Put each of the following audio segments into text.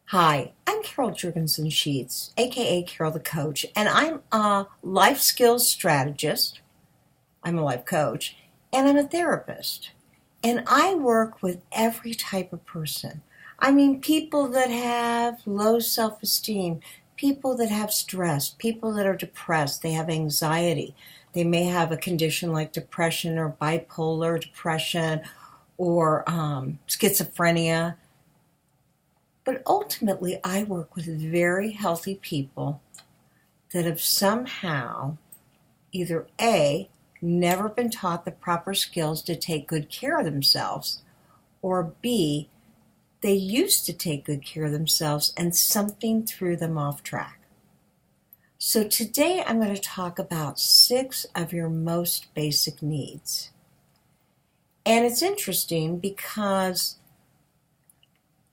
Hi, I'm Carol Jurgensen Sheets, aka Carol the Coach, and I'm a life skills strategist. I'm a life coach, and I'm a therapist. And I work with every type of person. I mean, people that have low self esteem, people that have stress, people that are depressed, they have anxiety. They may have a condition like depression or bipolar depression or schizophrenia. But ultimately, I work with very healthy people that have somehow either A, never been taught the proper skills to take good care of themselves, or B, they used to take good care of themselves and something threw them off track. So today I'm going to talk about 6 of your most basic needs. And it's interesting because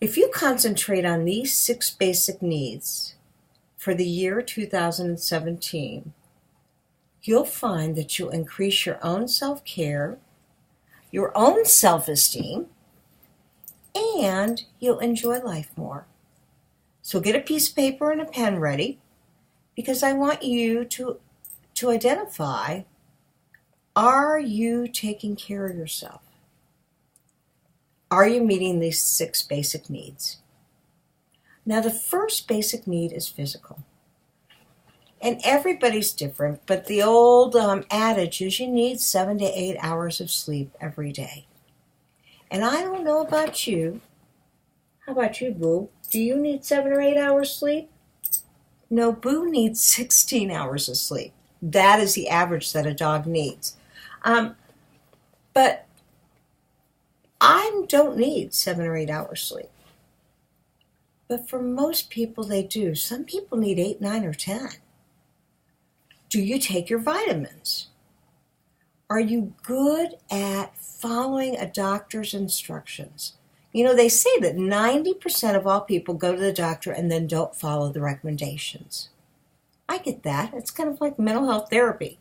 if you concentrate on these 6 basic needs for the year 2017, you'll find that you'll increase your own self-care, your own self-esteem, and you'll enjoy life more. So get a piece of paper and a pen ready because I want you to identify, are you taking care of yourself? Are you meeting these 6 basic needs? Now, the first basic need is physical. And everybody's different, but the old adage is you need 7 to 8 hours of sleep every day. And I don't know about you. How about you, Boo? Do you need 7 or 8 hours sleep? No, Boo needs 16 hours of sleep. That is the average that a dog needs. But I don't need 7 or 8 hours sleep. But for most people, they do. Some people need 8, 9, or 10. Do you take your vitamins? Are you good at following a doctor's instructions? You know, they say that 90% of all people go to the doctor and then don't follow the recommendations. I get that. It's kind of like mental health therapy.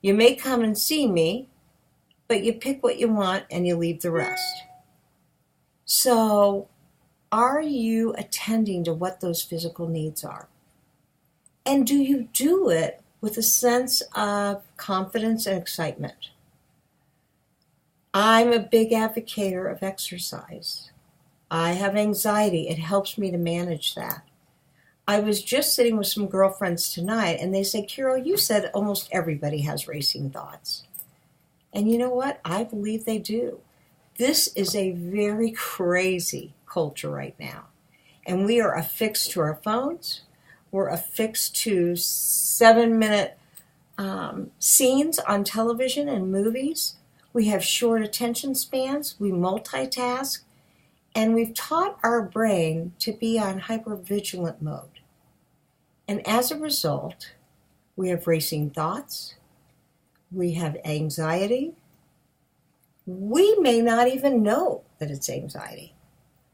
You may come and see me, but you pick what you want and you leave the rest. So, are you attending to what those physical needs are? And do you do it with a sense of confidence and excitement? I'm a big advocate of exercise. I have anxiety. It helps me to manage that. I was just sitting with some girlfriends tonight, and they said, Carol, you said almost everybody has racing thoughts. And you know what? I believe they do. This is a very crazy culture right now. And we are affixed to our phones. We're affixed to 7-minute scenes on television and movies. We have short attention spans. We multitask. And we've taught our brain to be on hypervigilant mode. And as a result, we have racing thoughts. We have anxiety. We may not even know that it's anxiety.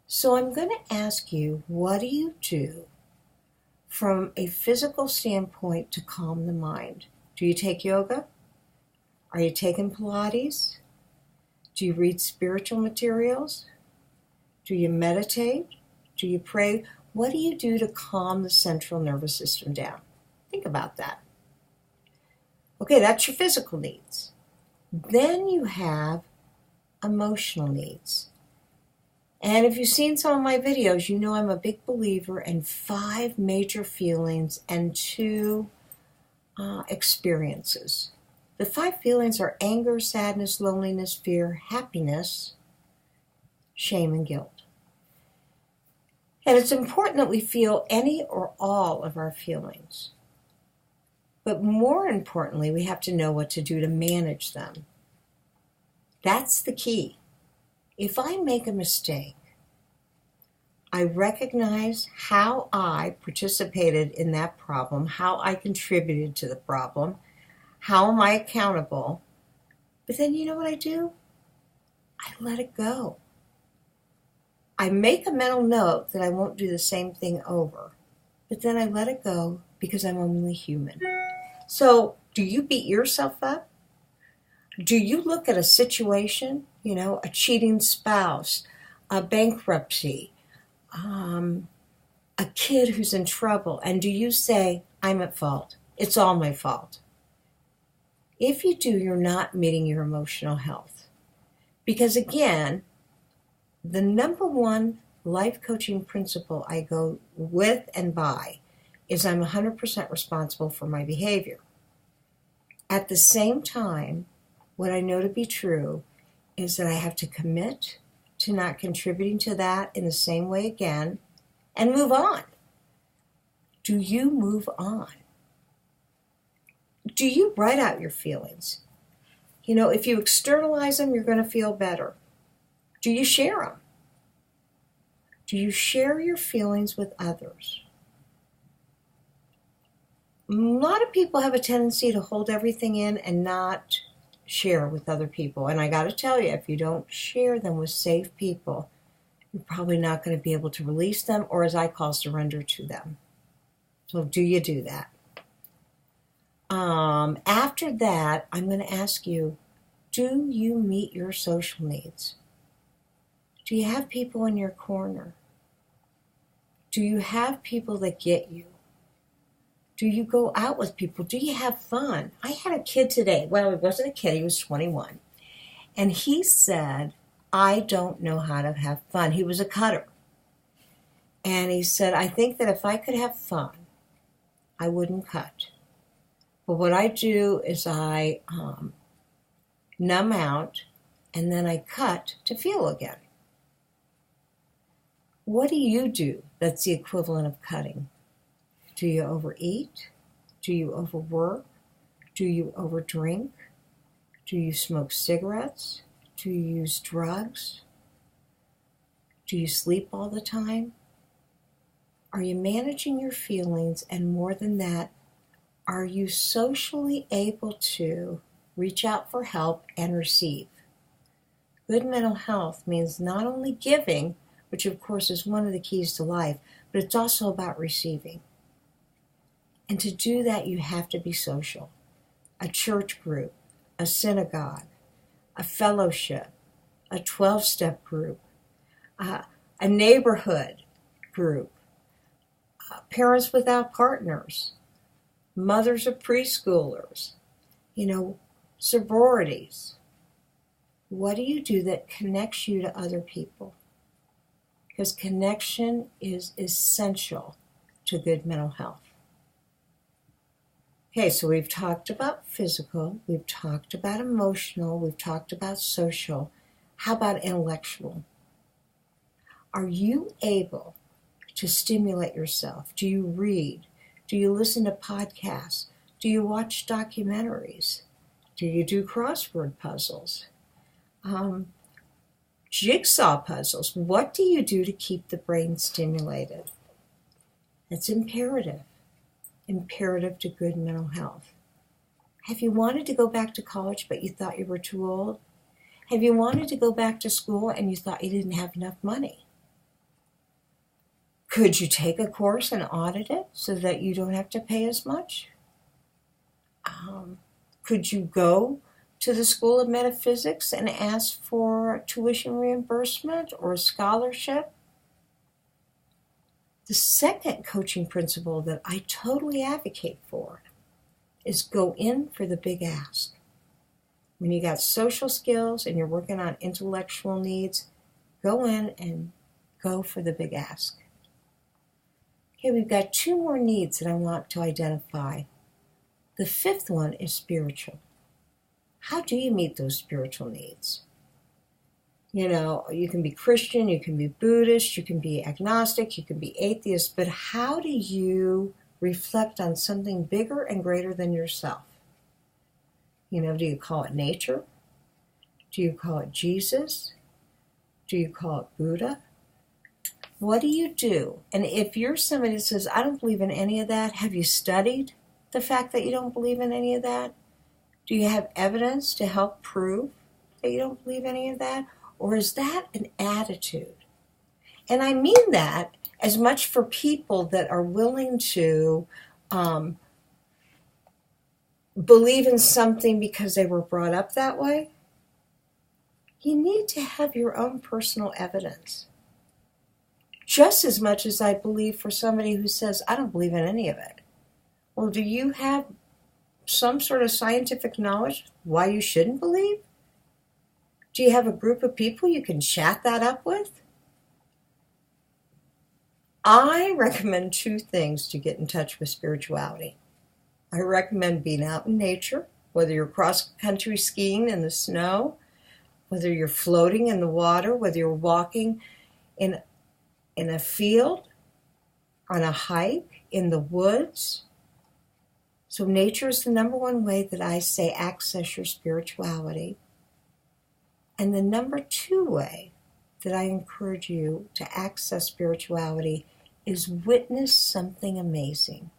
So I'm going to ask you, what do you do from a physical standpoint to calm the mind? Do you take yoga? Are you taking Pilates? Do you read spiritual materials? Do you meditate? Do you pray? What do you do to calm the central nervous system down? Think about that. Okay, that's your physical needs. Then you have emotional needs. And if you've seen some of my videos, you know I'm a big believer in 5 major feelings and 2 experiences. The 5 feelings are anger, sadness, loneliness, fear, happiness, shame, and guilt. And it's important that we feel any or all of our feelings. But more importantly, we have to know what to do to manage them. That's the key. If I make a mistake, I recognize how I participated in that problem, how I contributed to the problem, how am I accountable? But then you know what I do? I let it go. I make a mental note that I won't do the same thing over, but then I let it go because I'm only human. So, do you beat yourself up? Do you look at a situation, a cheating spouse, a bankruptcy, a kid who's in trouble, and do you say, I'm at fault? It's all my fault. If you do, you're not meeting your emotional health. Because again, the number one life coaching principle I go with and by is I'm 100% responsible for my behavior. At the same time, what I know to be true is that I have to commit to not contributing to that in the same way again and move on. Do you move on? Do you write out your feelings? If you externalize them, you're going to feel better. Do you share them? Do you share your feelings with others? A lot of people have a tendency to hold everything in and not share with other people. And I got to tell you, if you don't share them with safe people, you're probably not going to be able to release them, or as I call, surrender to them. So do you do that? After that, I'm going to ask you, do you meet your social needs? Do you have people in your corner? Do you have people that get you? Do you go out with people? Do you have fun? I had a kid today. Well, he wasn't a kid. He was 21. And he said, I don't know how to have fun. He was a cutter. And he said, I think that if I could have fun, I wouldn't cut. But what I do is I numb out, and then I cut to feel again. What do you do that's the equivalent of cutting? Do you overeat? Do you overwork? Do you overdrink? Do you smoke cigarettes? Do you use drugs? Do you sleep all the time? Are you managing your feelings? And more than that, are you socially able to reach out for help and receive? Good mental health means not only giving, which of course is one of the keys to life, but it's also about receiving. And to do that, you have to be social. A church group, a synagogue, a fellowship, a 12-step group, a neighborhood group, parents without partners, mothers of preschoolers, sororities. What do you do that connects you to other people? Because connection is essential to good mental health. Okay, so we've talked about physical, we've talked about emotional, we've talked about social. How about intellectual? Are you able to stimulate yourself? Do you read? Do you listen to podcasts? Do you watch documentaries? Do you do crossword puzzles? Jigsaw puzzles. What do you do to keep the brain stimulated? It's imperative to good mental health. Have you wanted to go back to college but you thought you were too old? Have you wanted to go back to school and you thought you didn't have enough money? Could you take a course and audit it so that you don't have to pay as much? Could you go to the School of Metaphysics and ask for tuition reimbursement or a scholarship? The second coaching principle that I totally advocate for is go in for the big ask. When you got social skills and you're working on intellectual needs, go in and go for the big ask. Okay, we've got 2 more needs that I want to identify. The 5th one is spiritual. How do you meet those spiritual needs? You can be Christian, you can be Buddhist, you can be agnostic, you can be atheist, but how do you reflect on something bigger and greater than yourself? Do you call it nature? Do you call it Jesus? Do you call it Buddha? What do you do? And if you're somebody that says, I don't believe in any of that, have you studied the fact that you don't believe in any of that? Do you have evidence to help prove that you don't believe any of that? Or is that an attitude? And I mean that as much for people that are willing to believe in something because they were brought up that way. You need to have your own personal evidence. just as much as I believe for somebody who says, I don't believe in any of it. Well, do you have some sort of scientific knowledge why you shouldn't believe? Do you have a group of people you can chat that up with? I recommend 2 things to get in touch with spirituality. I recommend being out in nature, whether you're cross-country skiing in the snow, whether you're floating in the water, whether you're walking in a field, on a hike, in the woods. So nature is the number 1 way that I say access your spirituality. And the number 2 way that I encourage you to access spirituality is witness something amazing.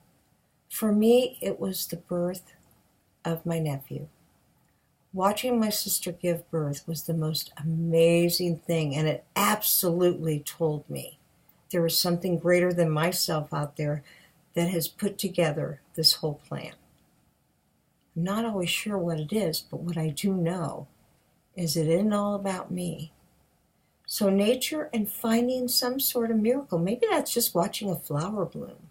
For me, it was the birth of my nephew. Watching my sister give birth was the most amazing thing, and it absolutely told me there was something greater than myself out there that has put together this whole plan. I'm not always sure what it is, but what I do know is it isn't all about me. So nature and finding some sort of miracle, maybe that's just watching a flower bloom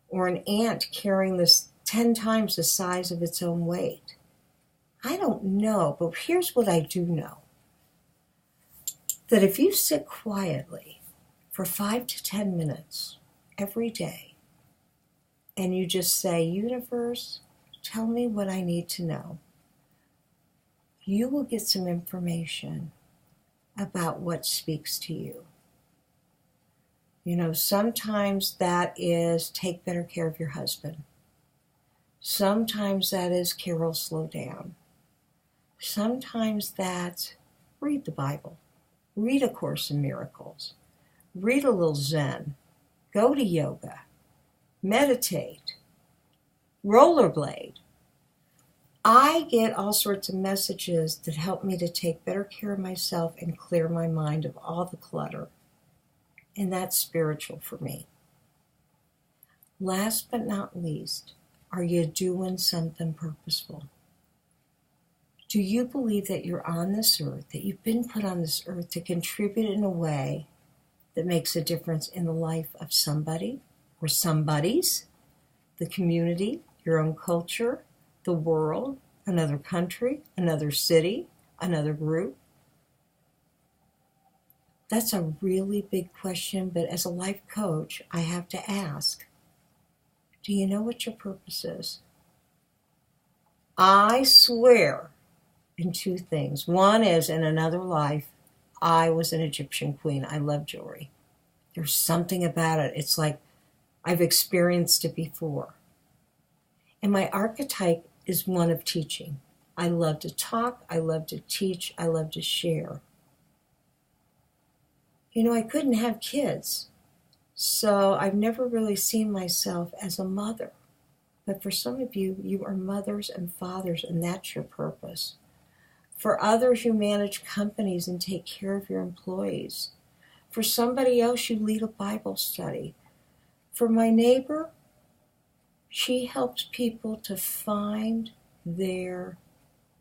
or an ant carrying this 10 times the size of its own weight. I don't know, but here's what I do know. That if you sit quietly for 5 to 10 minutes every day and you just say, universe, tell me what I need to know, you will get some information about what speaks to you. You know, sometimes that is take better care of your husband. Sometimes that is Carol, slow down. Sometimes that's read the Bible. Read A Course in Miracles. Read a little Zen. Go to yoga. Meditate. Rollerblade. I get all sorts of messages that help me to take better care of myself and clear my mind of all the clutter. And that's spiritual for me. Last but not least, are you doing something purposeful? Do you believe that you're on this earth, that you've been put on this earth to contribute in a way that makes a difference in the life of somebody or somebodies, the community, your own culture, the world, another country, another city, another group? That's a really big question, but as a life coach, I have to ask, do you know what your purpose is? I swear in 2 things. One is, in another life, I was an Egyptian queen. I love jewelry. There's something about it. It's like I've experienced it before. And my archetype is one of teaching. I love to talk. I love to teach. I love to share. You know, I couldn't have kids, so I've never really seen myself as a mother. But for some of you, you are mothers and fathers, and that's your purpose. For others, you manage companies and take care of your employees. For somebody else, you lead a Bible study. For my neighbor, she helps people to find their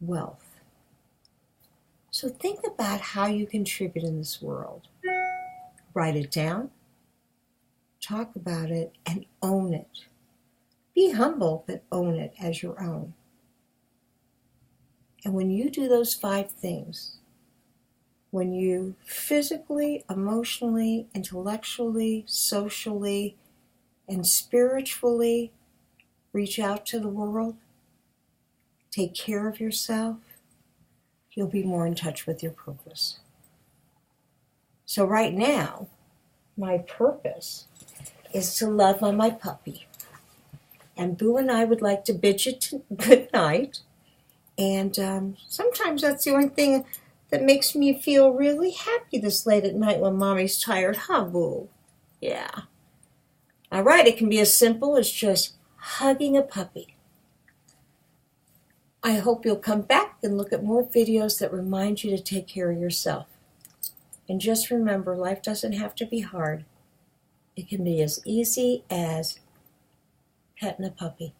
wealth. So think about how you contribute in this world. Write it down, talk about it, and own it. Be humble, but own it as your own. And when you do those 5 things, when you physically, emotionally, intellectually, socially, and spiritually reach out to the world, take care of yourself, you'll be more in touch with your purpose. So right now, my purpose is to love on my puppy. And Boo and I would like to bid you good night. And sometimes that's the only thing that makes me feel really happy this late at night when Mommy's tired, huh, Boo? Yeah. All right, it can be as simple as just hugging a puppy. I hope you'll come back and look at more videos that remind you to take care of yourself. And just remember, life doesn't have to be hard. It can be as easy as petting a puppy.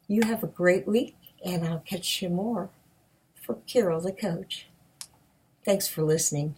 You have a great week, and I'll catch you more for Carol the Coach. Thanks for listening.